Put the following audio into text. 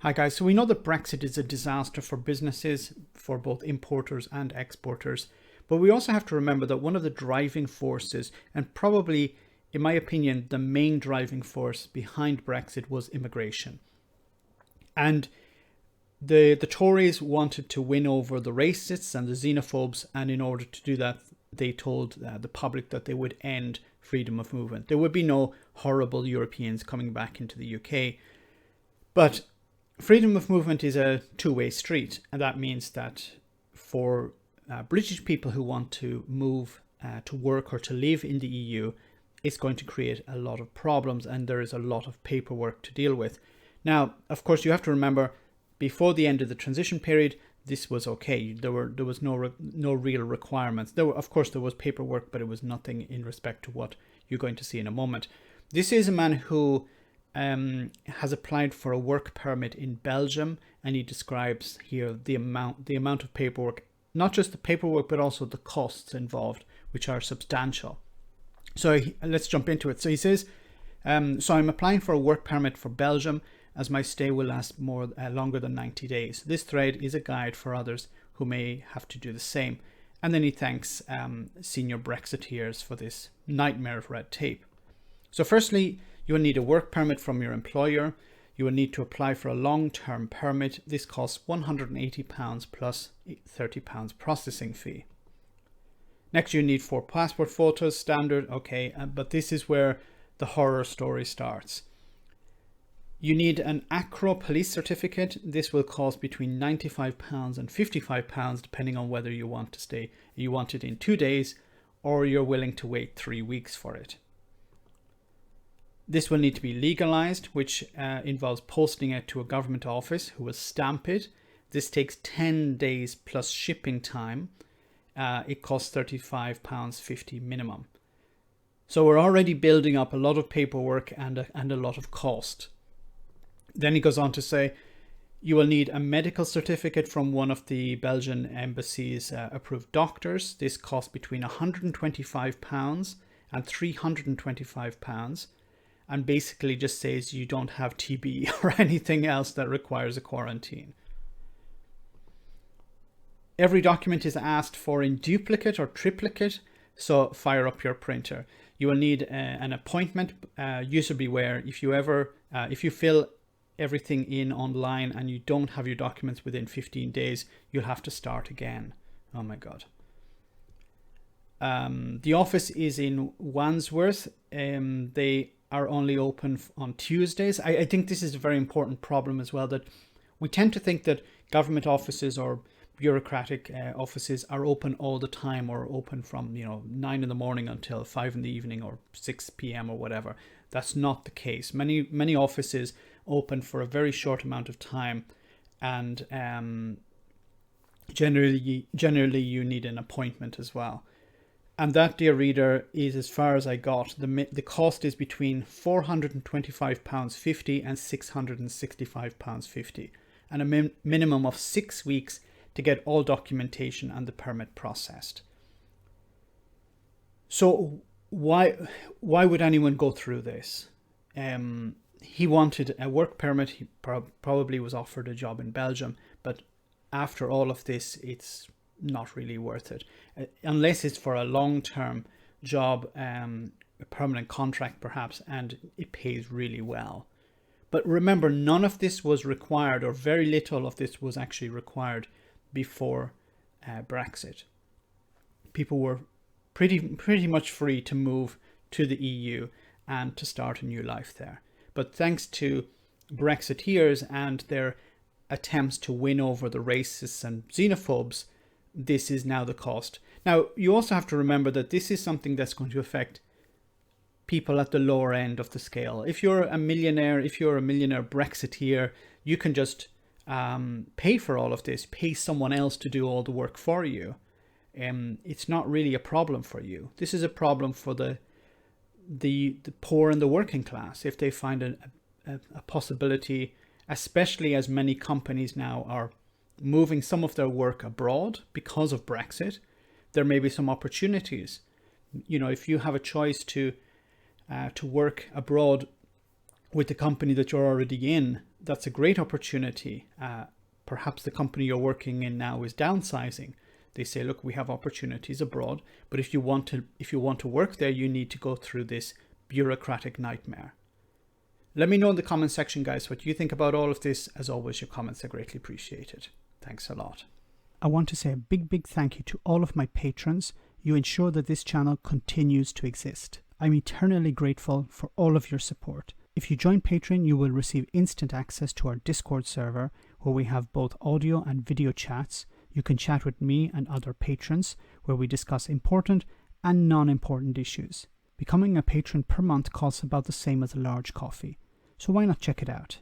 Hi guys, so we know that Brexit is a disaster for businesses, for both importers and exporters, but we also have to remember that one of the driving forces, and probably, in my opinion, the main driving force behind Brexit was immigration. And the Tories wanted to win over the racists and the xenophobes, and in order to do that, they told the public that they would end freedom of movement. There would be no horrible Europeans coming back into the UK. But freedom of movement is a two-way street, and that means that for British people who want to move to work or to live in the EU, it's going to create a lot of problems, and there is a lot of paperwork to deal with. Now, of course, you have to remember, before the end of the transition period, this was okay. There was no real requirements. Of course, there was paperwork, but it was nothing in respect to what you're going to see in a moment. This is a man who has applied for a work permit in Belgium, and he describes here the amount of paperwork, not just the paperwork, but also the costs involved, which are substantial. So let's jump into it. So he says, so I'm applying for a work permit for Belgium, as my stay will last longer than 90 days. This thread is a guide for others who may have to do the same. And then he thanks senior Brexiteers for this nightmare of red tape. So firstly, you will need a work permit from your employer. You will need to apply for a long-term permit. This costs £180 plus £30 processing fee. Next, you need 4 passport photos, standard, okay, but this is where the horror story starts. You need an ACRO police certificate. This will cost between £95 and £55, depending on whether you want it in 2 days, or you're willing to wait 3 weeks for it. This will need to be legalized, which involves posting it to a government office who will stamp it. This takes 10 days plus shipping time. It costs £35.50 minimum. So we're already building up a lot of paperwork and a lot of cost. Then he goes on to say, you will need a medical certificate from one of the Belgian embassy's approved doctors. This costs between £125 and £325. And basically just says you don't have TB or anything else that requires a quarantine. Every document is asked for in duplicate or triplicate, so fire up your printer. You will need an appointment. User beware. If you fill everything in online and you don't have your documents within 15 days, you'll have to start again. Oh my God. The office is in Wandsworth. They are only open on Tuesdays. I think this is a very important problem as well, that we tend to think that government offices or bureaucratic offices are open all the time, or open from 9 in the morning until 5 in the evening or 6 p.m. or whatever. That's not the case. Many offices open for a very short amount of time, and generally you need an appointment as well. And that, dear reader, is as far as I got. The cost is between £425.50 and £665.50, and a minimum of 6 weeks to get all documentation and the permit processed. So why would anyone go through this? He wanted a work permit. He probably was offered a job in Belgium, but after all of this, it's not really worth it, unless it's for a long-term job, a permanent contract perhaps, and it pays really well. But remember, none of this was required, or very little of this was actually required before Brexit. People were pretty much free to move to the EU and to start a new life there. But thanks to Brexiteers and their attempts to win over the racists and xenophobes, this is now the cost. Now, you also have to remember that this is something that's going to affect people at the lower end of the scale. If you're a millionaire Brexiteer, you can just pay for all of this, pay someone else to do all the work for you. It's not really a problem for you. This is a problem for the poor and the working class, if they find a possibility, especially as many companies now are moving some of their work abroad because of Brexit. There may be some opportunities. If you have a choice to work abroad with the company that you're already in, that's a great opportunity. Perhaps the company you're working in now is downsizing. They say, look, we have opportunities abroad, but if you want to work there, you need to go through this bureaucratic nightmare. Let me know in the comment section, guys, what you think about all of this. As always, your comments are greatly appreciated. Thanks a lot. I want to say a big thank you to all of my patrons. You ensure that this channel continues to exist. I'm eternally grateful for all of your support. If you join Patreon, you will receive instant access to our Discord server, where we have both audio and video chats. You can chat with me and other patrons, where we discuss important and non-important issues. Becoming a patron per month costs about the same as a large coffee, so why not check it out?